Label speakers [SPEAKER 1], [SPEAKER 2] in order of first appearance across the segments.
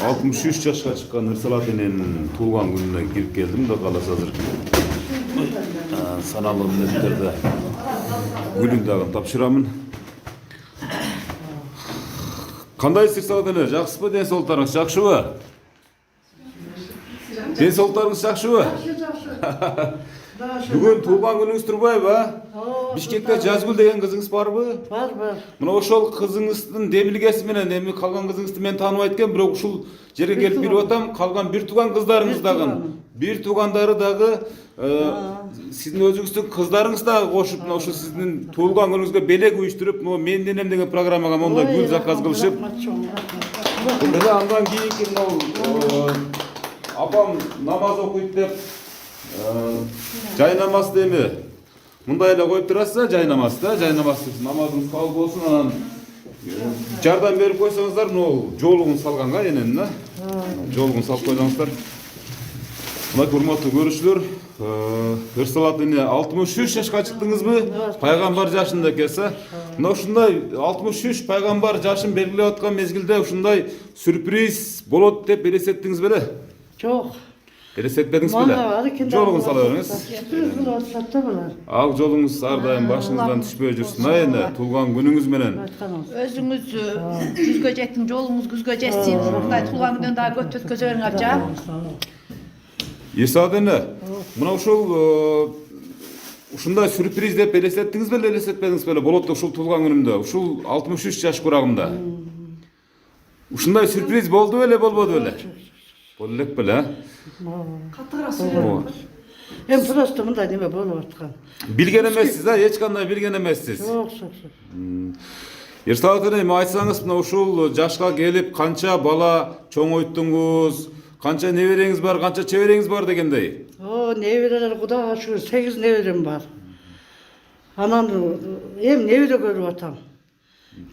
[SPEAKER 1] 63 жашка чыккан Ырсалат эненин туулган күнүнө кирип келдим да каласа азыр саналуу мүнөттөрдө гүлүн дагы тапшырамын. Кандайсыз Ырсалат эне, жакшысызбы? Ден соолуктарыңыз жакшыбы? Ден соолуктарыңыз жакшыбы? Бүгүн туулган күнүңүз турбайбы? Бишкекте Жазгүл деген кызыңыз барбы?
[SPEAKER 2] Бар.
[SPEAKER 1] Мына ошол кызыңыздын демилгеси менен эми калган кызыңызды мен тааныбайт экенмин, бирок ушул жерге келип билип атам, калган бир тууган кыздарыңыз дагы, бир туугандары дагы сиздин өзүңүздүн кыздарыңыз дагы кошуп, мына ушул сиздин туулган күнүңүзгө белек уюштуруп, мына Мен Энем деген программага монда гүл заказ кылышып. Мына андан кийинки мына апам намаз окуйт деп жай намазды эми мындай эле коюп турасыз, жай намазды, намазыңыз кабыл болсун, анан жардам берип койсоңуздар, мына жолугун салганга энен да. Жолугун салып койсоңуздар. Мына урматтуу көрүүчүлөр, Ырсалат эне 63 жашка чыктыңызбы? Пайгамбар жашында экенсиз. Мына ушундай 63 пайгамбар жашын белгилеп аткан мезгилде ушундай сюрприз болот деп элестеттиңиз беле?
[SPEAKER 2] Жок.
[SPEAKER 1] Элестетпедиңиз беле? Жолугун сала бериңиз. Ал жолуңуз ар дайым башыңыздан түшпөй жүрсүн, эне туулган күнүңүз менен.
[SPEAKER 3] Өзүңүз күзгө жеттиң, жолуңуз күзгө жетсин. Мындай туулган күндөн дагы көт өткөзө бериң апжа.
[SPEAKER 1] Ырсалат эне, мына ушул ушундай сюрприз деп элестеттиңиз беле, элестетпедиңиз беле? Болот ушул туулган күнүмдө, ушул 63 жаш курагымда. Ушундай сюрприз болду беле, болбоду беле? Болду элек беле,
[SPEAKER 2] Эми просто мындай неме болуп аткан.
[SPEAKER 1] Билген эмессиз, эч кандай билген эмессиз.
[SPEAKER 2] Жок.
[SPEAKER 1] Ырсалат эне, айтсаңыз, мына ушул жашка келип канча бала чоңойттуңуз, канча небереңиз бар, канча чебереңиз бар дегендей.
[SPEAKER 2] Неберелер Кудайга шүгүр 8 неберем бар. Анан эми небере көрүп атам.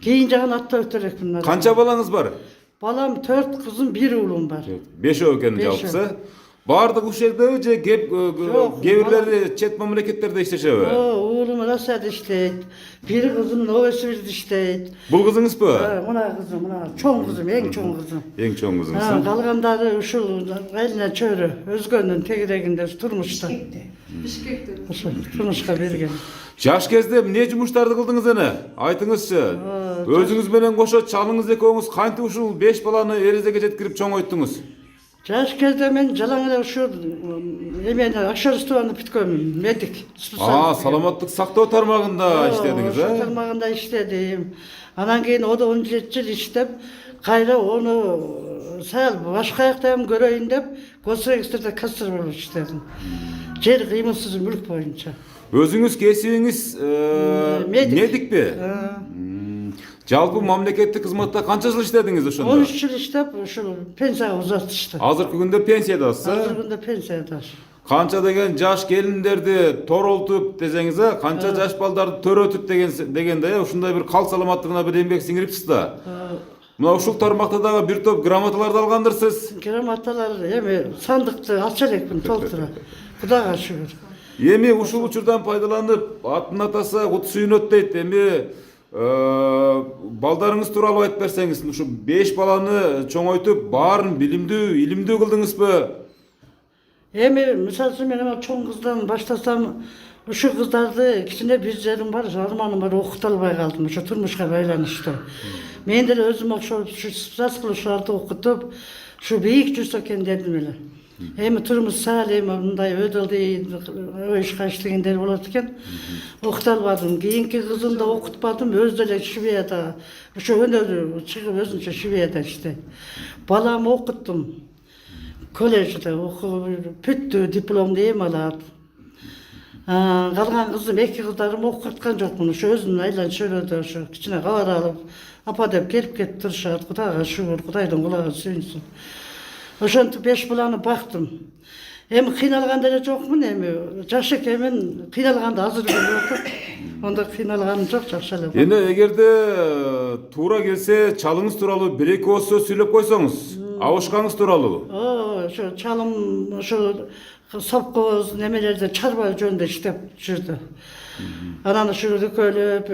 [SPEAKER 2] Кийин жагын аттап өтөрөкмүн.
[SPEAKER 1] Канча балаңыз бар?
[SPEAKER 2] Балам 4 кызым, 1 уулум бар.
[SPEAKER 1] 5 экен жалпысы. Бардык ушул жердеби же кээ бирлери чет мамлекеттерде иштешеби?
[SPEAKER 2] Уулум Россияда иштейт. Бир кызым Новосибирде иштейт.
[SPEAKER 1] Бул кызыңызбы?
[SPEAKER 2] Мына кызым, мына чоң кызым, эң чоң кызым.
[SPEAKER 1] Эң чоң кызыңыз.
[SPEAKER 2] Калгандары ушул айылына чөйрө, өзгөнүн тегерегинде турмушта.
[SPEAKER 4] Бишкекте.
[SPEAKER 2] Турмушка берген.
[SPEAKER 1] Жаш кезде эмне жумуштарды кылдыңыз эне? Айтыңызчы. Өзүңүз менен кошо чалыңыз экөөңүз кантип ушул 5 баланы эрезеге жеткирип чоңойттуңуз?
[SPEAKER 2] Жаш кезде мен жалаң эле ушул эмени Акшарстованы бүткөнмүн, медик.
[SPEAKER 1] Саламаттык сактоо тармагында иштедиңиз,
[SPEAKER 2] тармагында иштедим. Анан кийин 17 жыл иштеп, кайра ону сал башка жактан көрөйүн деп, госрегистрде кассир болуп иштедим. Жер кыймылсыз мүлк боюнча.
[SPEAKER 1] Өзүңүз кесибиңиз медикпи? Жалпы мамлекеттик кызматта канча жыл иштедиңиз ошондо?
[SPEAKER 2] 13 жыл иштеп, ушул пенсияга узатышты.
[SPEAKER 1] Азыркы күндө пенсиядасыз?
[SPEAKER 2] Азыркы күндө пенсиядасыз.
[SPEAKER 1] Канча деген жаш келиндерди торолтуп десеңиз, канча жаш балдарды төрөтүп дегенде, ушундай бир кал саламаттыгына бир эмгек сиңирипсиз да. Мына ушул тармакта дагы бир топ грамоталарды алгандырсыз.
[SPEAKER 2] Грамоталар эми сандыкты ача элекмин толтура. Кудайга шүгүр.
[SPEAKER 1] Эми ушул учурдан пайдаланып, атын атаса кут сүйүнөт дейт. Эми балдарыңыз тууралуу айтып берсеңиз, ушу 5 баланы чоңойтуп, баарын илимдүү кылдыңызбы?
[SPEAKER 2] Эми мисалы үчүн мен чоң кыздан баштасам, ушул кыздарды кичине бир жерим бар, арманым бар, окута албай калдым, ошо турмушка байланыштуу. Мен деле өзүм окшоп спас кылышарды окутуп, ушу бийик жүрсө экен дедим эле. Эми турмуш сал, эми мындай өдөлдү ишка иштегендер болот экен. Окута албадым. Кийинки кызымды окутпадым, өзү деле Швецияда, ошо өнөрү чыгып өзүнчө Швецияда иштейт. Баламы окуттум. Колледжде окуп бүттү, дипломду эми алат. Калган кызым, 2 кыздарым окуткан жокмун. Ошо өзүнүн айлан чөйрөдө ошо кичине кабар алып, апа деп келип турушат. Кудайга шүгүр, Кудайдын кулагы сүйүнсүн. Ошентип 5 баланы бактым. Эми кыйналган деле жокмун, эми жаш экенмин, кыйналганда азыр болуп атат. Онда кыйналганым жок, жакшы эле.
[SPEAKER 1] Эне эгерде туура келсе, чалыңыз тууралуу 1-2 ооз сөз сүйлөп койсоңуз, абышкаңыз тууралуу.
[SPEAKER 2] Ошо чалым, ошо совхоз немелерде чарба жөнүндө иштеп жүрдү. Анан ушул экөөлөп,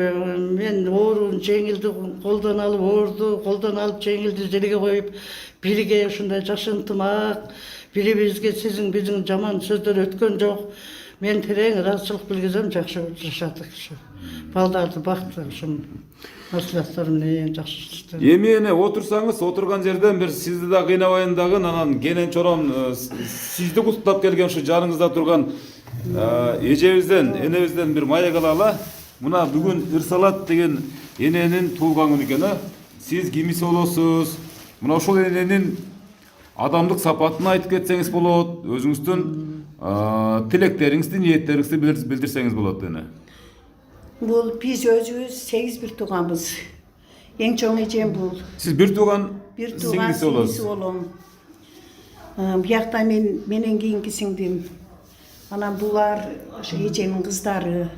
[SPEAKER 2] мен ооруун жеңилди колдон алып, оорду колдон алып жеңилди жерге коюп, Бириге ушундай жакшы ынтымак, бири-бирибизге сиздин биздин жаман сөздөр өткөн жок. Мен терең ыраазычылык билгизем, жакшы жашадык ушу. Балдарды бактык ушун маслихаттар менен жакшы иштеп.
[SPEAKER 1] Эми эне отурсаңыз, отурган жерден бир сизди да кыйнабайын дагы, анан кенен чором сизди куттап келген ушу жаныңызда турган эжебизден, энебизден бир маек алалы. Мына бүгүн Ырсалат деген эненин туулган күнү экен. Сиз кимиси болосуз? Мына ошол эненин адамдык сапатын айтып кетсеңиз болот, өзүңүздүн тилектериңизди, ниеттериңизди билдирсеңиз болот эне.
[SPEAKER 4] Бул биз өзүбүз 8 бир тууганбыз. Эң чоң эжем бул.
[SPEAKER 1] Сиз бир тууган
[SPEAKER 4] Бир тууган
[SPEAKER 1] сиңдиси болосуз.
[SPEAKER 4] сиңдиси болом. Биякта менен кийинки сиңдим. Анан булар ошо эжемдин кыздары.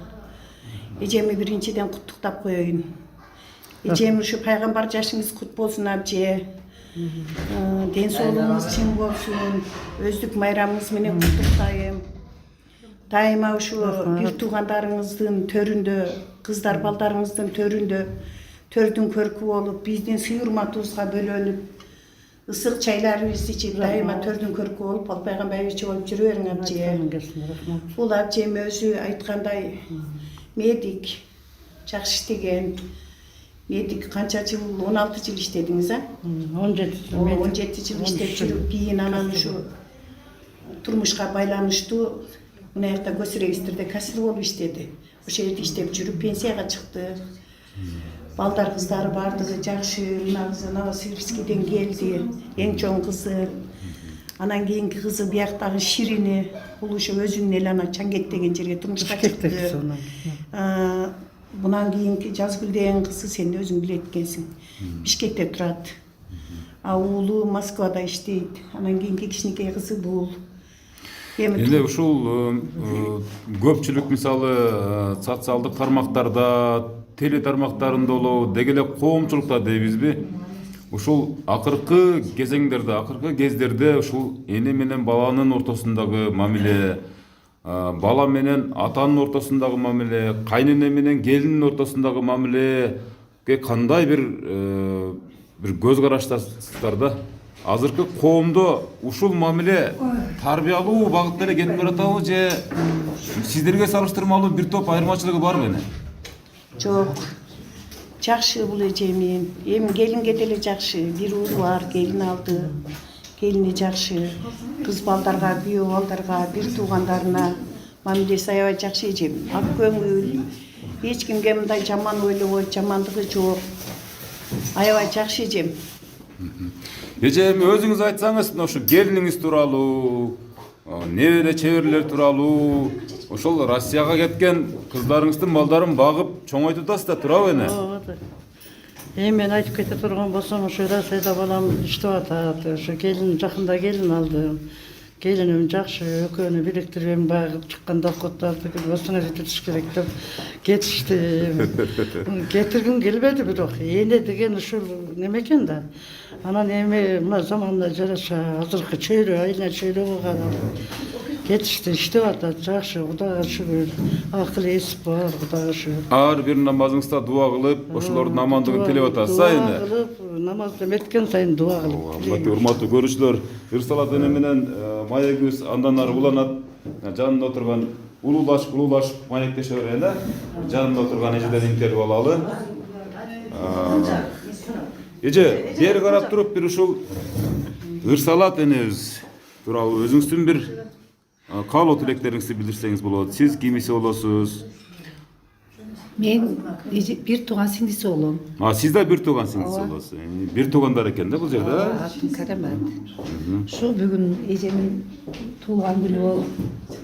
[SPEAKER 4] Эжемди биринчиден куттуктап коеюн. Эжем ушу пайгамбар жашыңыз кут болсун абже. Ден соолугуңуз чың болсун. Өздүк майрамыңыз менен куттуктайм. Дайыма ушу бир туугандарыңыздын төрүндө, кыздар балдарыңыздын төрүндө төрдүн көркү болуп, биздин сый урматыбызга бөлөнүп, ысык чайларыбызды ичип, дайыма төрдүн көркү болуп, ал пайгамбарыбызчы болуп жүрө бериң абже. Бул абжем өзү айткандай медик, жакшы иштеген. Медик канча жыл, 16 жыл иштедиңиз, 17 жыл иштеп жүрүп, кийин анан ушу турмушка байланыштуу мына жерде госрегистрде кассир болуп иштеди. Ошол жерде иштеп жүрүп пенсияга чыкты. Балдар кыздары бардыгы жакшы, мына кызы Новосибирскийден келди, эң чоң кызы. Анан кийинки кызы бияктагы Ширини, бул ошо өзүнүн эл ана Чаңгет деген жерге турмушка чыкты. Мынан кийинки Жазгүл деген кызы сен өзүң билет экенсиң. Бишкекте турат. Уулу Москвада иштейт. Анан кийинки кичинекей кызы бул.
[SPEAKER 1] Эне ушул көпчүлүк мисалы социалдык тармактарда, теле тармактарында болобу, деги эле коомчулукта дейбизби? Ушул акыркы кезеңдерде, акыркы кездерде ушул эне менен баланын ортосундагы мамиле, бала менен атанын ортосундагы мамиле, кайнене менен келиндин ортосундагы мамилеге кандай бир көз караштасыздар да? Азыркы коомдо ушул мамиле тарбиялуу багытта эле кетип баратабы же сиздерге салыштырмалуу бир топ айырмачылыгы барбы эне?
[SPEAKER 4] Жок. Жакшы бул эжемин. Эми келинге деле жакшы. Бир уулу бар, келин алды. Келини жакшы. Кыз балдарга, күйөө балдарга, бир туугандарына мамилеси аябай жакшы эжем. Ак көңүл. Эч кимге мындай жаман ойлобойт, жамандыгы жок. Аябай жакшы эжем.
[SPEAKER 1] Эже эми өзүңүз айтсаңыз, ошо келиниңиз тууралуу, небере чеберлер тууралуу, ошол Россияга кеткен кыздарыңыздын балдарын багып чоңойтуп атасыз да, туурабы эне?
[SPEAKER 2] Эми мен айтып кете турган болсом, ошо Россияда балам иштеп атат. Ошо келин жакында келин алдым. Келиним жакшы, экөөнү бириктирип эми баягы чыккан доходдарды восстановить керек деп кетишти. Кетиргим келбеди бирок. Эне деген ушул неме экен да. Анан эми мына заманда жараша азыркы чөйрө, айына чөйрөгө карап кетишти, иштеп атат, жакшы, Кудайга шүгүр. Акыл эс бар, Кудайга шүгүр.
[SPEAKER 1] Ар бир намазыңызда дуа кылып, ошолордун амандыгын тилеп атасыз, эне?
[SPEAKER 2] Дуа кылып, намазды меткен сайын дуа кылып.
[SPEAKER 1] Урматтуу көрүүчүлөр, Ырсалат эне менен маегибиз андан ары уланат. Жанында отурган улуулашып маектеше берели. Жанында отурган эжеден интервью алалы. Эже, бери карап туруп бир ушул Ырсалат энебиз тууралуу өзүңүздүн бир каалоо тилектериңизди билдирсеңиз болот. Сиз кимиси болосуз?
[SPEAKER 3] Мен бир тууган сиңдиси болом.
[SPEAKER 1] Сиз да бир тууган сиңдиси болосуз. Бир туугандар экен да бул жерде.
[SPEAKER 3] Атым Карамат. Ушу бүгүн эжемин туулган күнү болуп,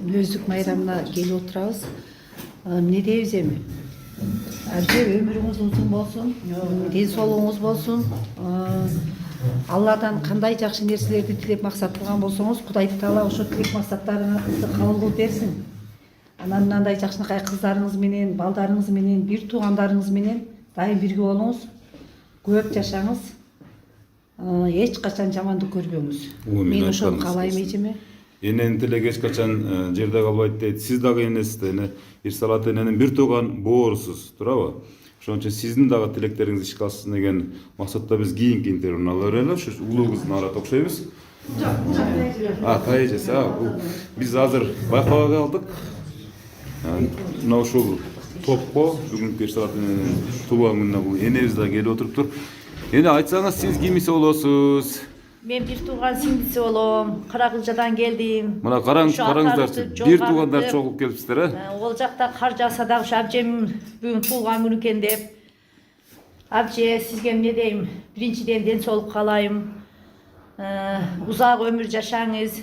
[SPEAKER 3] өздүк майрамына келип отурабыз. Эмне дейбиз эми? Абже өмүрүңүз узун болсун, ден соолугуңуз болсун. Алладан кандай жакшы нерселерди тилеп максат кылган болсоңуз, Кудай Таала ошо тилек максаттарыңызды кабыл кылып берсин. Анан мындай жакшынакай кыздарыңыз менен, балдарыңыз менен, бир туугандарыңыз менен дайым бирге болуңуз, көп жашаңыз, эч качан жамандык көрбөңүз. Мен ошону каалайм эжеме.
[SPEAKER 1] Эненин тилеги эч качан жерде калбайт дейт. Сиз дагы энесиз да, эне Ырсалат эненин бир тууган боорусуз, туурабы? Ошон үчүн сиздин дагы тилектериңиз ишке ашсын деген максатта биз кийинки интервьюну ала берели. Ушу улуу кыздын арат окшойбуз. Тай эжеси. Биз азыр байкоого калдык. Мына ушул топко бүгүнкү Салаттын туулган күнүнө бул энебиз да келип отуруптур. Эне айтсаңыз сиз кимиси болосуз?
[SPEAKER 5] Мен бир тууган сиңдиси болом. Каракылжадан келдим.
[SPEAKER 1] Мына караңыздарчы, бир туугандар чогулуп келипсиздер,
[SPEAKER 5] Ол жакта кар жааса дагы ушу абжем бүгүн туулган күнү экен деп. Абже, сизге эмне дейм? Биринчиден ден соолук каалайм. Узак өмүр жашаңыз.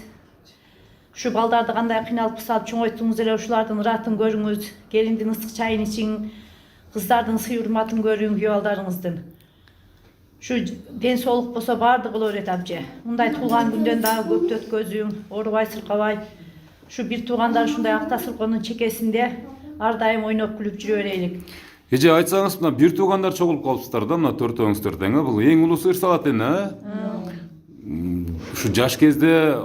[SPEAKER 5] Ушу балдарды кандай кыйналып салып чоңойттуңуз эле ушулардын ыратын көрүңүз. Келиндин ысык чайын ичиң, кыздардын сый урматын көрүң, күйөө балдарыңыздын. Şu den soğuk bolsa bardygy bolor edi abje. Мындай туулган күндөн дагы көп өткөзүң, оорубай сыркабай. Şu бир туугандар ушундай акта сыркоонун чекесинде ар дайым ойноп күлүп жүрө берелик.
[SPEAKER 1] Эже айтсаңыз, мына бир туугандар чогулуп калыпсыздар да, мына төртөөңүздөр тең, бул эң улуусу Ырсалат эне, Ушу жаш кезде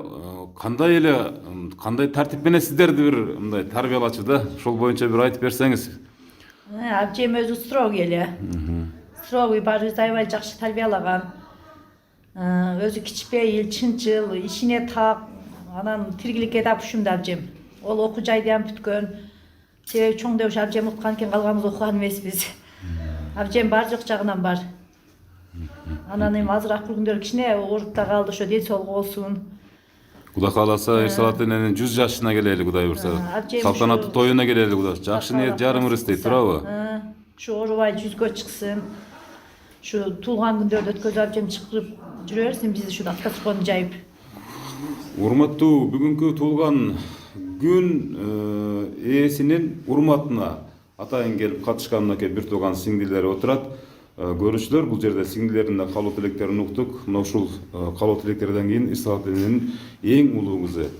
[SPEAKER 1] кандай эле, кандай тартип менен сиздерди бир мындай тарбиялачу да, ошол боюнча бир айтып берсеңиз.
[SPEAKER 5] Абжем өзү строгий эле. Строгий, баарыбызды аябай жакшы тарбиялаган. Өзү кичпейил, чынчыл, ишине так, анан тиргиликке да ушундай абжем. Ол окуу жайды ham бүткөн. Себеби чоң деп ушу абжем уткан экен, калганыбыз окуган эмеспиз. Абжем бар жок жагынан бар. Анан эми азыраак бир күндөр кичине ооруп да калды, ошо ден соолугу болсун.
[SPEAKER 1] Кудай кааласа Ырсалат эненин 100 жашына келели, Кудай буйрса. Салтанаттуу тоюна келели, Кудай. Жакшы ниет жарым ырыс дейт, туурабы?
[SPEAKER 5] Şu oorubay жүзгө чыксын. Şu туулган күндөрдү өткөзүп абжем чыгырып жүрө берсин, биз ушу акта сыркоону жайып.
[SPEAKER 1] Урматтуу, бүгүнкү туулган күн ээсинин урматына атайын келип катышкан мынакей бир тууган сиңдилери отурат. Көрүүчүлөр, бул жерде сиңдилердин калуу тилектерин уктук. Мына ушул калуу тилектерден кийин Ырсалат эненин эң улуу кызы.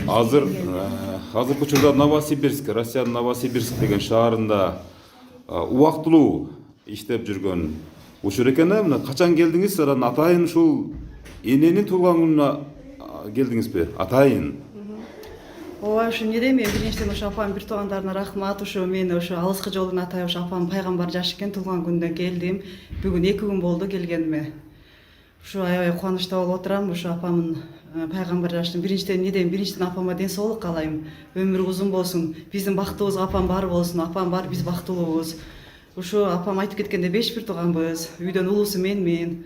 [SPEAKER 1] Азыркы учурда Новосибирск, Россиянын Новосибирск деген шаарында убактылуу иштеп жүргөн учур экен. Мына качан келдиңиз? Анан атайын ушул эненин туулган күнүнө келдиңизби? Атайын.
[SPEAKER 6] Ооба, ушу эмне дейм, биринчиден ошо апам бир туугандарына рахмат. Ошо мен ошо алыскы жолдун атайы ошо апам пайгамбар жаш экен, туулган күнүнө келдим. Бүгүн 2 күн болду келгениме. Ушу аябай кубанычта болуп отурам. Ошо апамдын пайгамбар жаштын биринчиден эмне дейм, биринчиден апама ден соолук каалайм. Өмүрү узун болсун. Биздин бактыбызга апам бар болсун. Апам бар, биз бактылуубуз. Ошо апам айтып кеткенде 5 бир тууганбыз. Үйдөн улуусу менмин.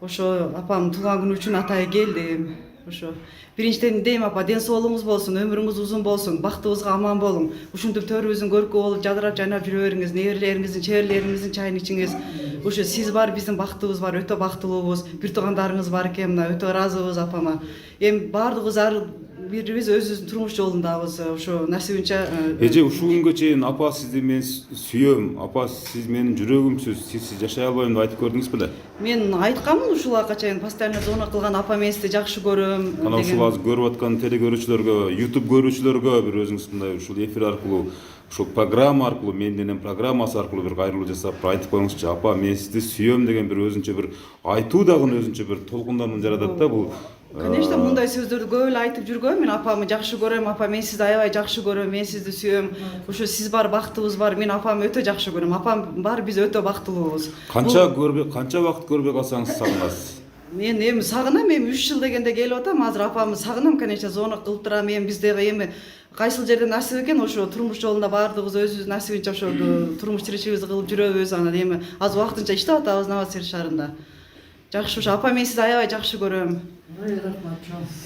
[SPEAKER 6] Ошо апам туулган күнү үчүн атайы келдим. Ошо биринчиден дейм, апа ден соолугуңуз болсун, өмүрүңүз узун болсун, бактыбызга аман болуң. Ушинтип төрүбүздүн көркү болуп жадырап жайнап жүрө бериңиз, неберелериңиздин, чеберлериңиздин чайын ичиңиз. Ошо сиз бар, биздин бактыбыз бар, өтө бактылуубуз. Бир туугандарыңыз бар экен, мына өтө ыраазыбыз апама. Эми баардыгыбыз ар бирибиз өзүбүздүн турмуш жолундабыз. Ошо насибинче
[SPEAKER 1] Эже, ушул күнгө чейин апа сизди мен сүйөм, апа сиз менин жүрөгүмсүз, сизсиз жашай албайм деп айтып көрдүңүз беле?
[SPEAKER 6] мен айтканмын ушуларга чейин, постоянно звонок кылган, апа мен сизди жакшы көрөм.
[SPEAKER 1] Ana ушул азыр көрүп аткан телекөрүүчүлөргө, YouTube көрүүчүлөргө бир өзүңүз мындай ушул эфир аркылуу, ушул программа аркылуу, Менденен программасы аркылуу бир кайрылуу жасап айтып коюңузчу. Апа мен сизди сүйөм деген бир өзүнчө бир айтуу дагы өзүнчө бир толкундануу жаратат да бул.
[SPEAKER 6] Конечно, мындай сөздөрдү көп эле айтып жүргөм. Мен апамы жакшы көрөм, апа мен сизди аябай жакшы көрөм, мен сизди сүйөм. Ошо сиз бар, бактыбыз бар. Мен апамы өтө жакшы көрөм. Апам бар, биз өтө бактылуубуз.
[SPEAKER 1] Канча вакыт көрбөй калсаңыз сагынасыз?
[SPEAKER 6] Мен эми сагынам, эми 3 жыл дегенде келип атам. Азыр апамды сагынам, конечно, звонок кылып турам. Эми биздеги эми кайсыл жерден насип экен, ошо турмуш жолунда баардыгыбыз өзүбүздүн насибинче ошо турмуш тиричилигибизди кылып жүрөбүз. Анан эми азыр убактынча иштеп атабыз Новосибирск шаарында. Жакшы, ошо апа мен сизди аябай жакшы көрөм.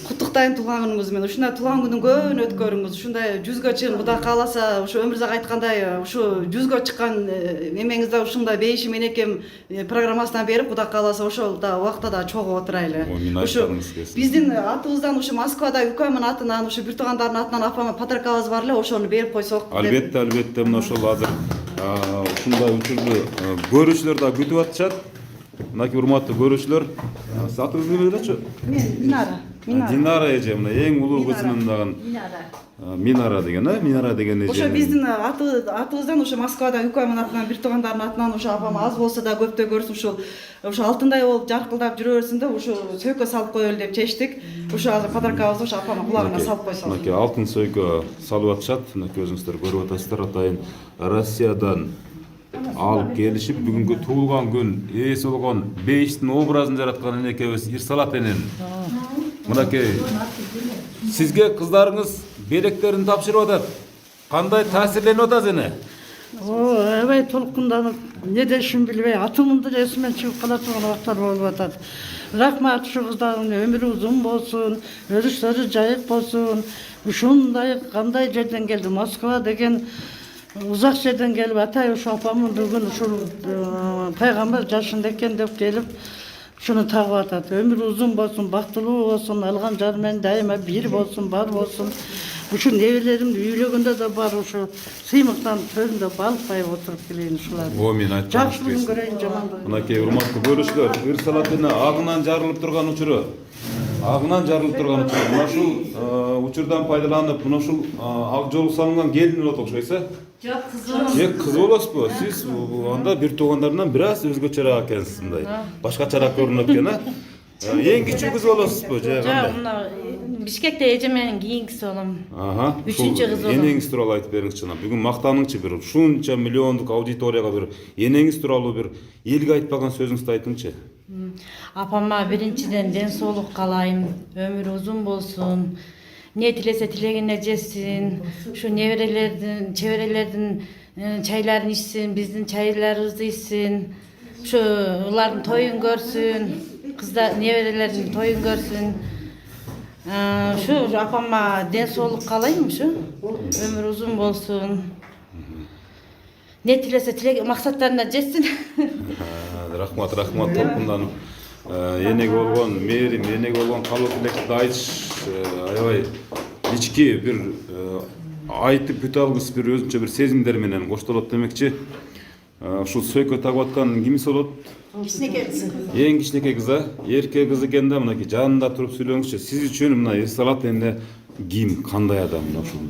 [SPEAKER 6] Куттуктайм туулган күнүңүз менен. Ушундай туулган күнүн көбүн өткөрүңүз. Ушундай 100гө чейин Кудай кааласа, ошо Өмүрзак айткандай, ушу 100гө чыккан эмеңизде ушундай бейиши менекем программасынан берип, Кудай кааласа ошол да убакта да чогуу отурайлы.
[SPEAKER 1] Ушу
[SPEAKER 6] биздин атыбыздан ушу Москвада укмнын атынан, ушу бир туугандардын атынан апама подаркабыз бар эле, ошону берип койсок.
[SPEAKER 1] Албетте, мына ошол азыр ушундай учурду көрүүчүлөр да күтүп атышат. Мынакей урматтуу көрүүчүлөр, атыңыз неме делечи?
[SPEAKER 6] Мен
[SPEAKER 1] Динара эже, мына эң улуу кызынын дагы Минара деген, Минара деген эже.
[SPEAKER 6] Ошо биздин атыбыздан ошо Москвада укмнын атынан, бир туугандардын атынан ошо апам аз болсо да көптөй көрсүн, ошо алтындай болуп жаркылдап жүрө берсин да, ошо сөйкө салып коелу деп чечтик. Ошо азыр подаркабызды ошо апама кулагына салып койсок.
[SPEAKER 1] Мынакей алтын сөйкө салып атышат. Мынакей өзүңүздөр көрүп атасыздар, атайын Россиядан алып келишип бүгүнкү туулган күн ээси болгон бейиштин образын жараткан энекебиз Ирсалат энем. Мынакей сизге кыздарыңыз белектерин тапшырып атат. Кандай таасирленип атасыз эне?
[SPEAKER 2] Аябай толкунданып, не дешин билбей, атымды эсимен чыгып кала турган убактар болуп атат. Рахмат ушу кыздардын өмүрү узун болсун, өрүштөрү жайык болсун. Ушундай кандай жерден келди, Москва деген узак жерден келип, атай ушу апамын бүгүн ушул пайгамбар жашында экен деп келип, ушуну тагып атат. Өмүрү узун болсун, бактылуу болсун, алган жары менен дайыма бир болсун, бар болсун. Ушу небелерим үйлөгөндө да бар, ушу сыймыктан төрүндө балкпай отуруп келейин ушулар.
[SPEAKER 1] Мен айтам.
[SPEAKER 2] Жакшылыгын көрөйүн, жамандыгын.
[SPEAKER 1] Мынакей урматтуу көрүүчүлөр, Ирсалат эне агынан жарылып турган учуру. Мына ушул учурдан пайдаланып, мына ушул ак жол салынган келин болот окшойсу.
[SPEAKER 5] Жок, кызым.
[SPEAKER 1] Кыз болосузбу? Сиз анда бир туугандарынан бир аз өзгөчөрөөк экенсиз мындай. Башкачараак көрүнөт экен, а? Эң кичүү кыз болосузбу же кандай?
[SPEAKER 5] Жок, мына Бишкекте эже менен кийинкиси болом. Үчүнчү кыз болом.
[SPEAKER 1] Энеңиз тууралуу айтып бериңизчи. Бүгүн мактаныңчы бир ушунча миллиондук аудиторияга бир энеңиз тууралуу бир элге айтпаган сөзүңүздү айтыңчы.
[SPEAKER 5] Апама биринчиден ден соолук каалайм, өмүрү узун болсун. Не тилесе тилегине жетсин. Ушу неберелердин, чеберелердин чайларын ичсин, биздин чайларыбызды ичсин. Ушу улардын тоюн көрсүн, кыздар неберелердин тоюн көрсүн. Ушу апама ден соолук каалайм, ушу өмүрү узун болсун. Не тилесе тилек максаттарына жетсин.
[SPEAKER 1] Рахмат толкунданып энеге болгон мээрим, энеге болгон калуу тилекти айтыш аябай ички бир айтып бүтө алгыс бир өзүнчө бир сезимдер менен коштолот демекчи. Ушул сөйкө тагып аткан кимиси болот?
[SPEAKER 4] Кичинекей кыз.
[SPEAKER 1] Эң кичинекей кыз, эркек кыз экен да, мынакей жанында туруп сүйлөңүзчү. Сиз үчүн мына Ирсалат эне ким, кандай адам? Мына ушул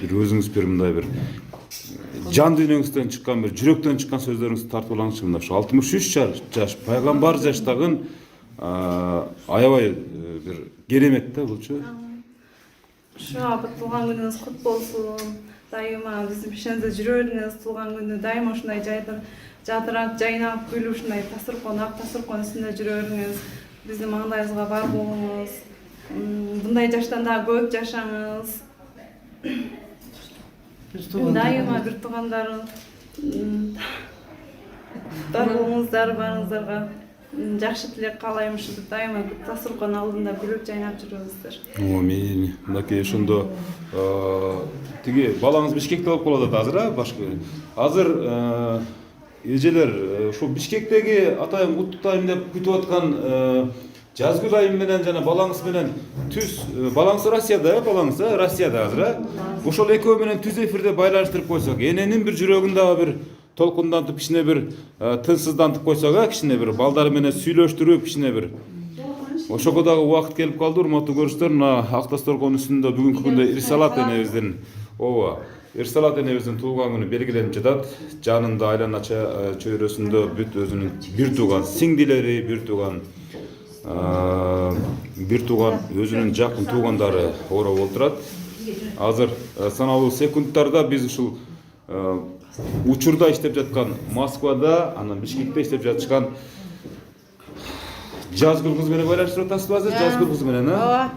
[SPEAKER 1] бир өзүңүз бир мындай бир жан дүйнөңүздөн чыккан, бир жүрөктөн чыккан сөздөрүңүздү тартып алаңызчы. Мына ушу 63 жаш пайгамбар жаштагын аябай бир керемет да булчу.
[SPEAKER 7] Ушу абыт туулган күнүңүз кут болсун. Дайыма биздин пишенде жүрө бериңиз. Туулган күндү дайыма ушундай жадырап, жайнап, күлүп ушундай тасыркон, ак тасыркон үстүндө жүрө бериңиз. Биздин маңдайыбызга бар болуңуз. Мындай жаштан да көп жашаңыз. Дайыма бир туугандар бар болуңуздар, барыңыздарга жакшы тилек каалайм. Ушу дайыма тасыркон алдында күлүп, жайнап жүрүңүздөр.
[SPEAKER 1] Мен мынакей ошондо тиги балаңыз Бишкекте болуп калып атат азыр, башка. Азыр эжелер ушул Бишкектеги атайын куттуктайм деп күтүп аткан Жазгүл айым менен жана балаңыз менен түз балаңыз Россияда, балаңыз Россияда азыр. Ошол экөө менен түз эфирде байланыштырып койсок, эненин бир жүрөгүндө бир толкундантып, кичине бир тынчсыздантып койсок, кичине бир балдары менен сүйлөштүрүп, кичине бир ошого дагы убакыт келип калды. Урматтуу көрүүчүлөр, мына ак тасторкон үстүндө бүгүнкү күндө Ирсалат энебиздин Ирсалат энебиздин туулган күнү белгиленип жатат. Жанында айлана чөйрөсүндө бүт өзүнүн бир тууган сиңдилери, бир тууган өзүнүн жакын туугандары ора болуп турат. Азыр саналуу секундтарда биз ушул учурда иштеп жаткан Москвада, анан Бишкекте иштеп жатышкан Жазгүл кыз менен байланыштырып атасызбы азыр? Жазгүл кыз менен,
[SPEAKER 5] Ооба.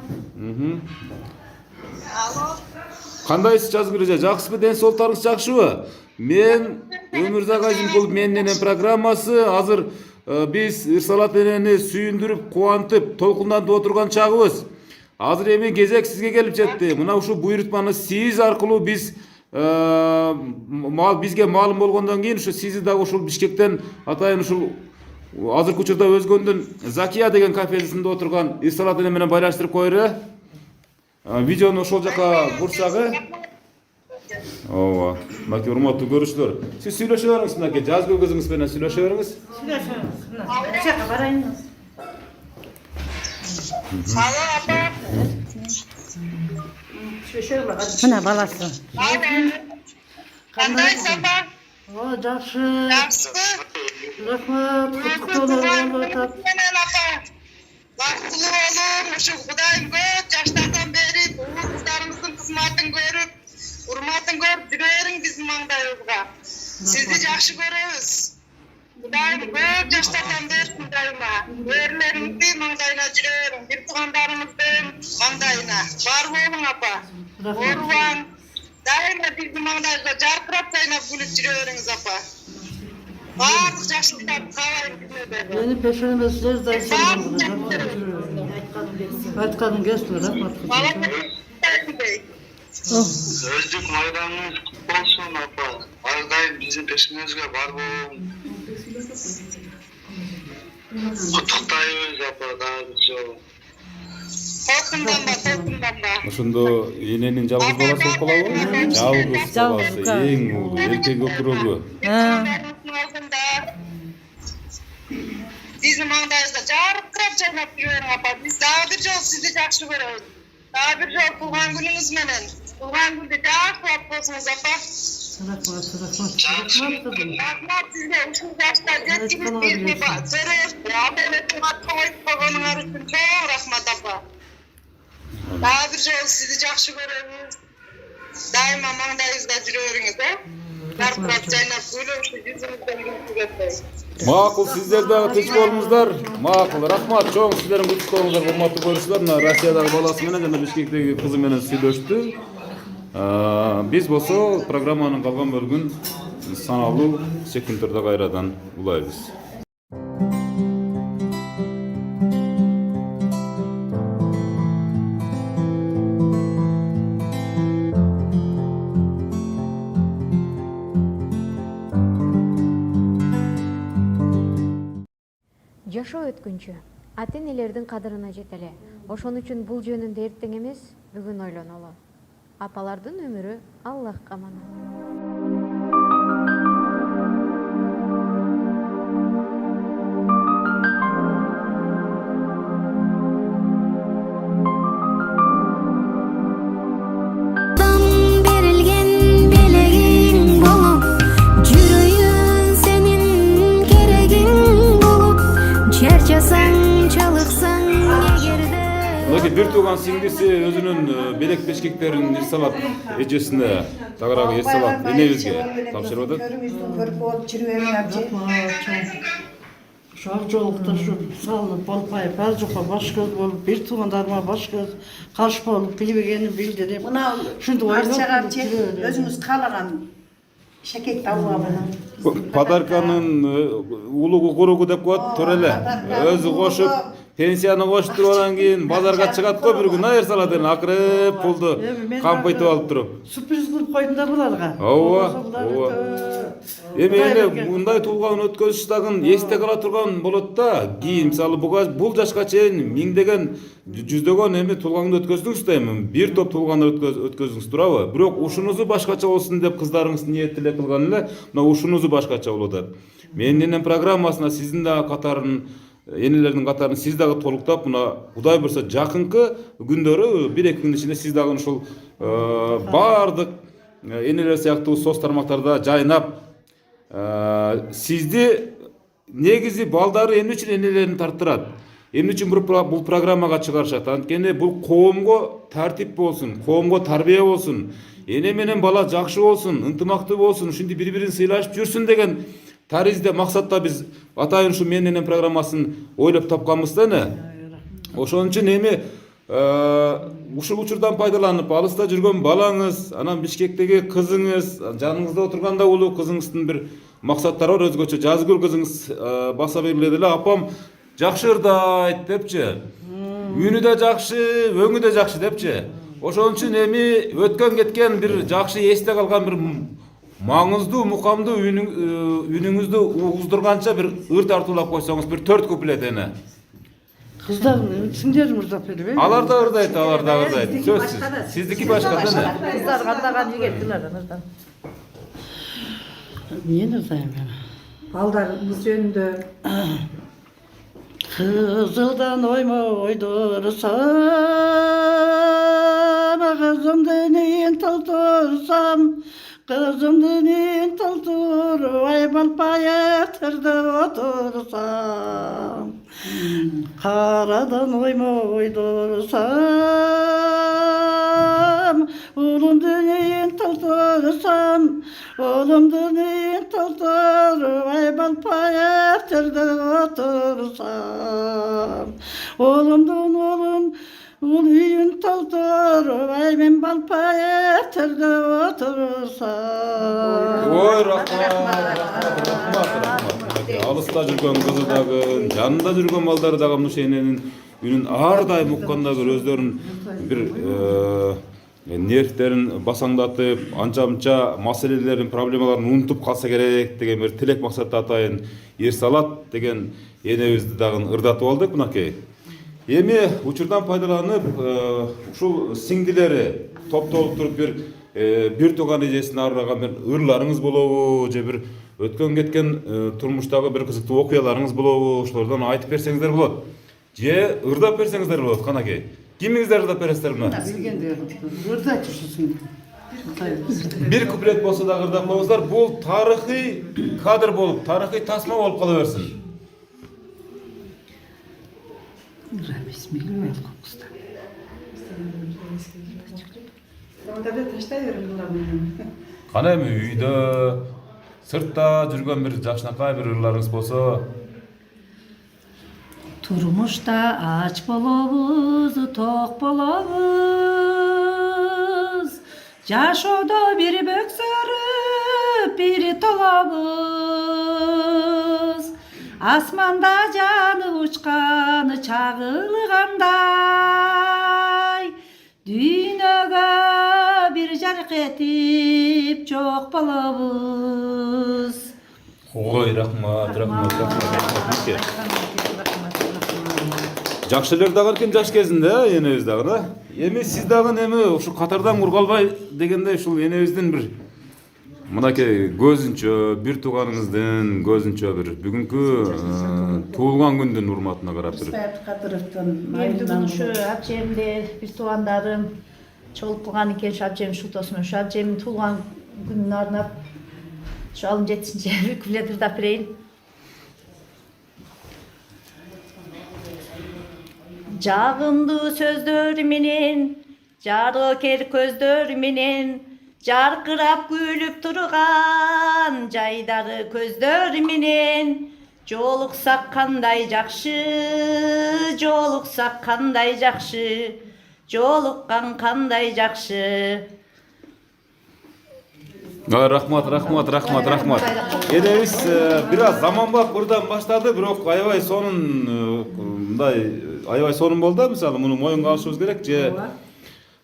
[SPEAKER 1] Кандайсыз Жазгүл эже? Жакшысызбы? Ден соолуктарыңыз жакшыбы? Мен Өмүрзак Азимкулов менин программасы. Азыр биз Ирсалат энени сүйүндүрүп, кубантып, толкундантып отурган чагыбыз. Азыр эми кезек сизге келип жетти. Мына ушул буйрутманы сиз аркылуу биз бизге маалым болгондон кийин ушу сизди дагы ушул Бишкектен атайын ушул азыркы учурда Өзгөндүн Закия деген кафесинде отурган Ирсалат эне менен байланыштырып коелу. Видеону ошол жака бурсагы. Ооба. Мынакей урматтуу көрүүчүлөр, сиз сүйлөшө бериңиз, мынакей Жазгүл кызыңыз менен сүйлөшө бериңиз.
[SPEAKER 5] Чака барайын.
[SPEAKER 2] Мына баласы.
[SPEAKER 8] Кандайсың ба?
[SPEAKER 2] Жакшы.
[SPEAKER 8] Жакшысызбы?
[SPEAKER 2] Рахмат, куттуктоолор болуп атат.
[SPEAKER 8] Менен апа. Бактылуу болуң, ушу Кудайым көп жаштардан бери кыздарыбыздын кызматын көрүп, урматын көрүп жүрө бериң биздин маңдайыбызга. Sizni yaxshi ko'ramiz. Xudoyim ko'p yoshlardan bersin doimo. O'rlaringizni mangdayına jireverin, bir tuğanlarımızın mangdayına. Var bo'lin apa. Orvan. Daima bizni mangdayga jarqirab qaynab gülüp jireveriңiz apa. Bарлық жақсылықтарды қалаймын күнде.
[SPEAKER 2] Beni peşinime sizler de Айтқаның келсін, рахмат.
[SPEAKER 8] Özdük maydanınız kutlu olsun apa. Azdayım bizim peşimizde var bolun. Құттықтаймыз апа, daha güzel. Толқынданба.
[SPEAKER 1] Ошондо эненин жалгыз баласы болуп калабы? Жалгыз баласы, эң улуу, эркек өкүрөгү.
[SPEAKER 8] Bizim mangdayızda jarqırab jaynap жүрөң апа. Biz daha bir жол sizди жакшы көрөбүз. Daha bir жол туган күнүңүз менен. Туган күндө жакшылап болсуңуз апа.
[SPEAKER 2] Рахмат кызым.
[SPEAKER 8] Рахмат sizге ушул жашта жеткиңиз бизди көрөбүз. Адалеттин аттабайт болгонуңар үчүн чоң рахмат апа. Daha bir жол sizди жакшы көрөбүз. Дайыма маңдайыңызда жүрө бериңиз, э? Жарқырап жайнап күлүп, жүзүңүздөн күлкү кетпей.
[SPEAKER 1] Макул, сиздер дагы тынч болуңуздар. Макул, рахмат. Чоң сиздердин куттуктооңуздар, урматтуу көрүүчүлөр. Мына Россиядагы баласы менен жана Бишкектеги кызы менен сүйлөштү. Биз болсо программанын калган бөлүгүн саналуу секунддарда кайрадан улайбыз.
[SPEAKER 9] Жашоо өткүнчү ата-энелердин кадырына жетеле. Ошон үчүн бул жөнүндө эртең эмес, бүгүн ойлонолу. Апалардын өмүрү Аллахка аманат.
[SPEAKER 1] Bir tuğan singisi özünün belek beşkeklerin irsalap ecesine dağırağı irsalap enebizge tapşırmadı.
[SPEAKER 4] Көрүп болуп жүрүп
[SPEAKER 2] Шақ жолықта şu салынып болпай, бәл жоққа баш көз болып, бір туғандарыма баш көз қаш болып, білбегенін білдіріп.
[SPEAKER 4] мына арчаға өзүңүз каалаган шакекти алып алып.
[SPEAKER 1] Подарканын улугу куругу деп коет, тур эле. Өзү кошуп, пенсияны коштуруп анан кийин базарга чыгат го бир күн айыр салат эле акырып пулду кампайтып алып туруп.
[SPEAKER 2] Сюрприз кылып койдум да буларга.
[SPEAKER 1] Ооба. Эми эле мындай туулган өткөзүш дагы эсте кала турган болот да. Кийин мисалы бул жашка чейин миңдеген, жүздөгөн эми туулганды өткөздүңүз да эми. Бир топ туулганды өткөздүңүз турабы? Бирок ушунузу башкача болсун деп кыздарыңыз ниет эле кылган эле, мына ушунузу башкача болуп атат. Менин энем программасына сиздин да катарын энелердин катарын сиз дагы толуктап, мына Кудай буйрса жакынкы күндөрү 1-2 күн ичинде сиз дагы ушул баардык энелер сыяктуу соц тармактарда жайнап сизди негизи балдары эмне үчүн энелерин тарттырат? Эмне үчүн бул программага чыгарышат? Анткени бул коомго тартип болсун, коомго тарбия болсун, эне менен бала жакшы болсун, ынтымактуу болсун, ушинтип бири-бирин сыйлашып жүрсүн деген таризде максатта биз атайын ушу менин энем программасын ойлоп тапканбыз да эне. Ошон үчүн эми ушул учурдан пайдаланып, алыста жүргөн балаңыз, анан Бишкектеги кызыңыз, жаныңызда отурганда улуу кызыңыздын бир максаттары бар, өзгөчө Жазгүл кызыңыз баса бергиле деле, апам жакшы ырдайт депчи. Үнү да жакшы, өңү да жакшы депчи. Ошон үчүн эми өткөн кеткен бир жакшы эсте калган бир маңыздуу, мукамдуу үнүңүздү угуздурганча бир ыр тартуулап койсоңуз, бир 4 куплет эне.
[SPEAKER 2] Кыздардын сиңдерим ырдап берип.
[SPEAKER 1] Алар да ырдайт, Сөзсүз. Сиздики башка да эне.
[SPEAKER 5] Кыздар кандаган жигиттер ырдан.
[SPEAKER 2] Мен ырдайм мен.
[SPEAKER 3] Балдарыңыз жөнүндө
[SPEAKER 2] Kızıldan oydursam, kızımdan in taltursam, kızımdan in taltur, vay balpaya tırda otursam. Karadan oydursam, oğlumdan in taltursam, oğlumdan in толтырып, ай балпай терде отырсам. Oğlumdun oğlum, ul үйün толтырып, ай мен балпай терде отырсам.
[SPEAKER 1] Ой, рахмат. Алыста жүрген кызы дагы, жанында жүрген балдары дагы мушененин үнүн ар дайым укканда бир өздөрүн бир нервтерин басаңдатып, анча-мынча маселелерин, проблемаларын унутуп калса керек деген бир тилек максатты атайын Ерсалат деген энебизди дагы ырдатып алдык мынакей. Эми учурдан пайдаланып, ушул сиңдилери топтолуп туруп бир тууган эжесине арнаган бир ырларыңыз болобу, же бир өткөн кеткен турмуштагы бир кызыктуу окуяларыңыз болобу, ошолордон айтып берсеңиздер болот. Же ырдап берсеңиздер болот, канакей. Кимиңиздер ырдап бересиздер мына?
[SPEAKER 2] Билгенде ырдатышсын.
[SPEAKER 1] Бир куплет болсо да ырдап коюңуздар. Бул тарыхый кадр болуп, тарыхый тасма болуп кала берсин.
[SPEAKER 2] Бисмилlah кыздар.
[SPEAKER 6] Таштай берем буларны.
[SPEAKER 1] Кана эми үйдө, сыртта жүргөн бир жакшынакай бир ырларыңыз болсо,
[SPEAKER 3] Turmuşda aç bolobuz, tok bolobuz. Yaşoda bir böksörüp, bir tolobuz. Asmanda canı uçkanı çağılganday. Dünyöga bir jark etip çok bolobuz.
[SPEAKER 1] ой, рахмат. Жакшы элер дагы эркен жаш кезинде, энебиз дагы да. Эми сиз дагы эми ушу катардан кургалбай дегенде ушул энебиздин бир мынакей көзүнчө, бир тууганыңыздын көзүнчө бир бүгүнкү туулган күндүн урматына карап бир.
[SPEAKER 5] Мен бүгүн ушу абжемде бир туугандарым чогулуп калган экен, ушу абжем шутосун, ушу абжемдин туулган күнүнө арнап ушу алым жетишинче бир куплет ырдап берейин. Жагымдуу сөздөр менен, жарыкер көздөр менен, жаркырап күлүп турган жайдары көздөр менен, жолуксак кандай жакшы, жолуксак кандай жакшы, жолуккан кандай жакшы.
[SPEAKER 1] Рахмат. Энебиз бир аз заманбап ырдан баштады, бирок аябай сонун мындай аябай сонун болду. Мисалы, муну моюнга алышыбыз керек же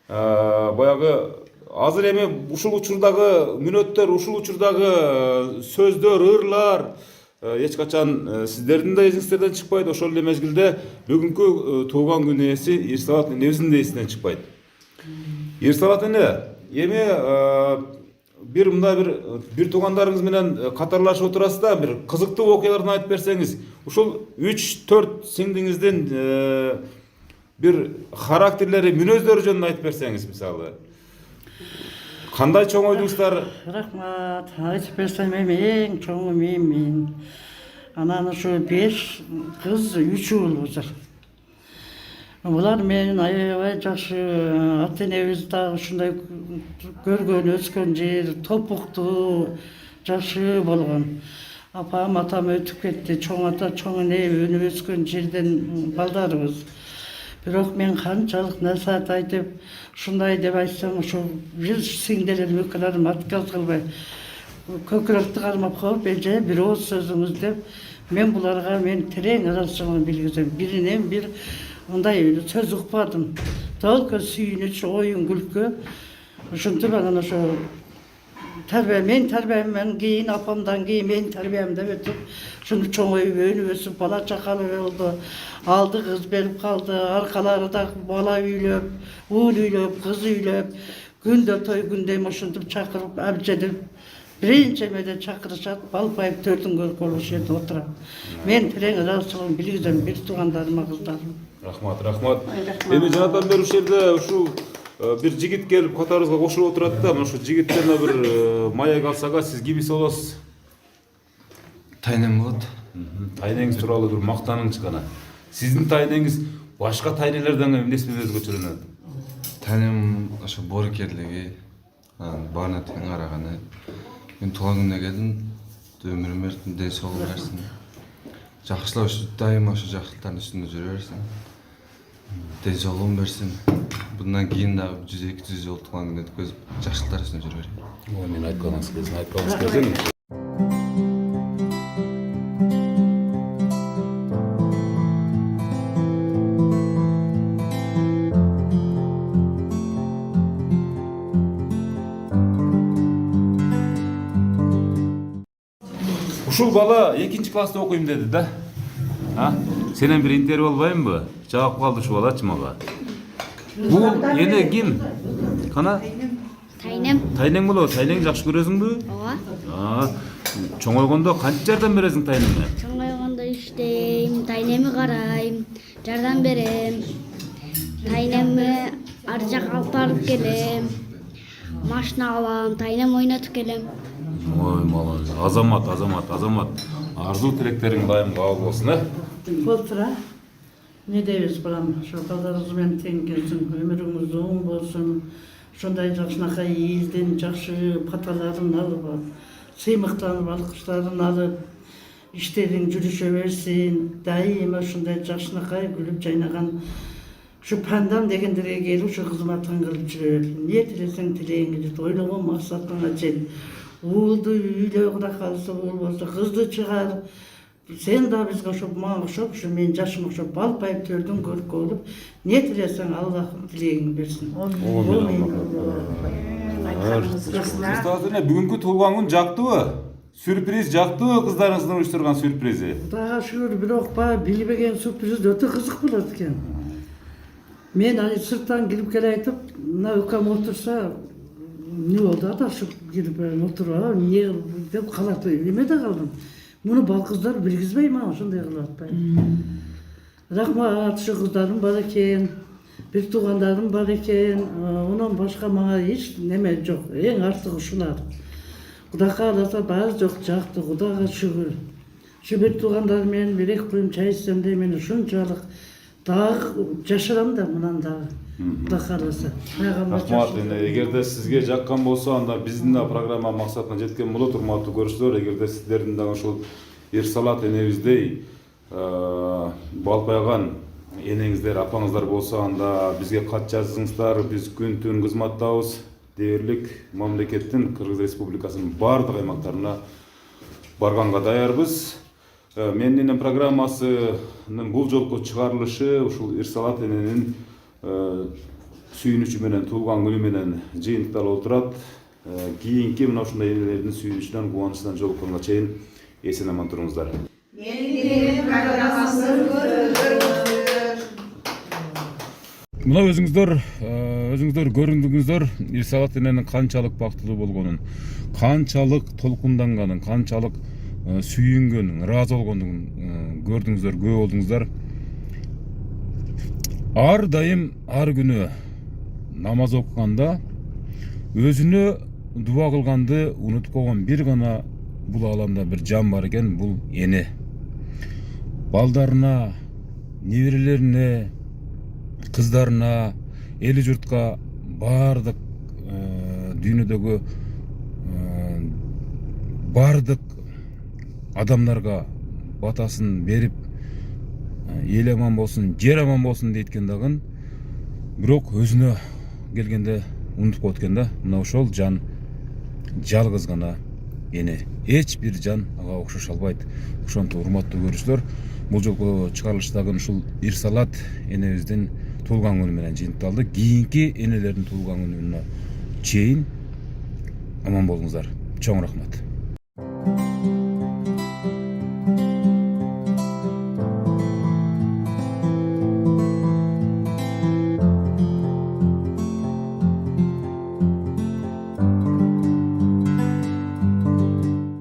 [SPEAKER 1] баягы азыр эми ушул учурдагы мүнөттөр, ушул учурдагы сөздөр, ырлар эч качан сиздердин да эсиңиздерден чыкпайт. Ошол эле мезгилде бүгүнкү туулган күн ээси Ерсалат энебиздин да эсинен чыкпайт. Ерсалат эне, эми бир мындай бир туугандарыңыз менен катарлашып отурасыз да, бир кызыктуу окуяларды айтып берсеңиз, ушул 3-4 сиңдиңиздин бир характерлери, мүнөздөрү жөнүндө айтып берсеңиз, мисалы. Кандай чоң ойдуңуздар?
[SPEAKER 2] Рахмат. Айтып берсем эми эң чоңу мен. Анан ушу 5 кыз, 3 уул болчу. Булар менин аябай жакшы ата-энебиз дагы ушундай көргөн, өскөн жер топуктуу, жакшы болгон. Апам, атам өтүп кетти. Чоң ата, чоң эне өнүп өскөн жерден балдарыбыз. Бирок мен канчалык насаат айтып, ушундай деп айтсам, ушу бир сиңдилерим, өкөлөрүм отказ кылбай, көкүрөктү кармап коюп, эже бир ооз сөзүңүз деп, мен буларга терең ыраазычылыгымды билгизем. Биринен бир мындай сөз укпадым. Только сүйүнүч, оюн, күлкү. Ушинтип анан ошо мен тарбиямдан кийин, апамдан кийин мен тарбиямда өтүп, ушуну чоңоюп, өнүп өсүп, бала чакалы болду. Алды кыз берип калды, аркалары да бала үйлөп, уул үйлөп, кыз үйлөп, күндө той күндөйм ошентип чакырып, абже деп биринчи эмеде чакырышат, балпайып төрдүн көркөлү ошол жерде отурат. Мен терең ыраазычылыгымды билгизем бир туугандарыма, кыздарыма.
[SPEAKER 1] Рахмат. Эми жанатан бери ушул жерде ушу бир жигит келип катарыбызга кошулуп отурат да, мына ушу жигиттен бир маек алсага сиз кимиси болосуз?
[SPEAKER 10] Тайнем болот.
[SPEAKER 1] Тайнеңиз тууралуу бир мактаныңыз кана. Сиздин тайнеңиз башка тайнелерден эмнеси менен өзгөчөлөнөт?
[SPEAKER 10] Тайнем ошо боорукерлиги, баарына тең караганы. Мен туулган күнүнө келдим, өмүрүн берсин, ден соолук берсин. Жакшылап дайыма ошо жакшылыктардын үстүндө жүрө берсин. Ден соолугун берсин. Bundan кийин дагы 100-200 жыл туган күн өткөзүп, жакшылыктар үстүндө жүрө берейин.
[SPEAKER 1] Ой, мен айтканыңыз келсин. Ушул бала 2-класста окуйм деди да. Сенен бир интервью болбоймбу? Жаап калды ушул балачы мага. Бул эне ким? Кана?
[SPEAKER 11] Тайнем.
[SPEAKER 1] Тайнең болобу? Тайнең жакшы көрөсүңбү?
[SPEAKER 11] Ооба.
[SPEAKER 1] Чоңойгондо канча жардам бересиң тайнеңе?
[SPEAKER 11] Чоңойгондо иштейм, тайнеми карайм, жардам берем. Тайнемди ар жака алып барып келем. Машина алам, тайнем ойнотуп келем.
[SPEAKER 1] Ой, молодец. Азамат. Арзуу тилектериң дайым кабыл болсун,
[SPEAKER 2] Болтура. Не дейбиз балам, ошо балдарыңыз менен тең келсин, өмүрүңүз оң болсун. Ошондой жакшынакай элдин жакшы паталарын алып, сыймыктанып, алкыштарын алып, иштериң жүрүшө берсин. Дайыма ушундай жакшынакай күлүп жайнаган ушу пандам дегендерге келип ушу кызматын кылып жүрө бер. Не тилесең тилегиңе жет, ойлогон максатыңа жет. Уулду үйлөө Кудай кааласа уул болсо, кызды чыгар. Сен да бизге ошоп, мага ошоп, ушу менин жашыма ошоп балпайып төрдүн көркү болуп, не тилесең Аллахым тилегиңди берсин.
[SPEAKER 1] Кыздардын бүгүнкү туулган күн жактыбы? Сюрприз жактыбы кыздарыңыздын уюштурган сюрпризи?
[SPEAKER 2] Кудайга шүгүр, бирок билбеген сюрприз өтө кызык болот экен. Мен аны сырттан кирип келе айтып, мына укам отурса, не болду адашып кирип отуруп, эмне деп калат, эмеде калдым. Муну балкыздар билгизбей мага ошондой кылып атпайбы. Рахмат, ушу кыздарым бар экен, бир туугандарым бар экен, онон башка мага эч неме жок. Эң артыгы ушулар. Кудай кааласа баары жок жакты, Кудайга шүгүр. Ушу бир туугандар менен бир эки буюм чай ичсем де мен ушунчалык дагы жашарам да мындан дагы. Кудай кааласа.
[SPEAKER 1] Рахмат. Эгерде сизге жаккан болсо, анда биздин да программа максатына жеткен болот, урматтуу көрүүчүлөр. Эгерде сиздердин дагы ушул Ирсалат энебиздей балпайган энеңиздер, апаңыздар болсо, анда бизге кат жазыңыздар. Биз күн түн кызматтабыз. Дээрлик мамлекеттин Кыргыз Республикасынын бардык аймактарына барганга даярбыз. Менин программасынын бул жолку чыгарылышы ушул Ирсалат эненин сүйүнүчү менен, туулган күнү менен жыйынтыкталып отурат. Кийинки мына ушундай энелердин сүйүнүчүнөн, кубанычынан жолукканга чейин эсен аман туруңуздар. Мына өзүңүздөр көрүндүңүздөр Ирсалат эненин канчалык бактылуу болгонун, канчалык толкунданганын, канчалык сүйүнгөнүн, ыраазы болгондугун көрдүңүздөр, күбө болдуңуздар. Ар дайым, ар күнү намаз окуганда өзүнө дуба кылганды унутуп койгон бир гана бул ааламда бир жан бар экен, бул эне. Балдарына, неберелерине, кыздарына, эли журтка, бардык дүйнөдөгү бардык адамдарга батасын берип, эл аман болсун, жер аман болсун дейт дагы, бирок өзүнө келгенде унутуп коет экен да. Мына ошол жан жалгыз гана эне. Эч бир жан ага окшош албайт. Ошонтип урматтуу көрүүчүлөр, бул жолку чыгарылыштагы ушул Ирсалат энебиздин туулган күнү менен жыйынтыкталды. Кийинки энелердин туулган күнүнө чейин аман болуңуздар. Чоң рахмат.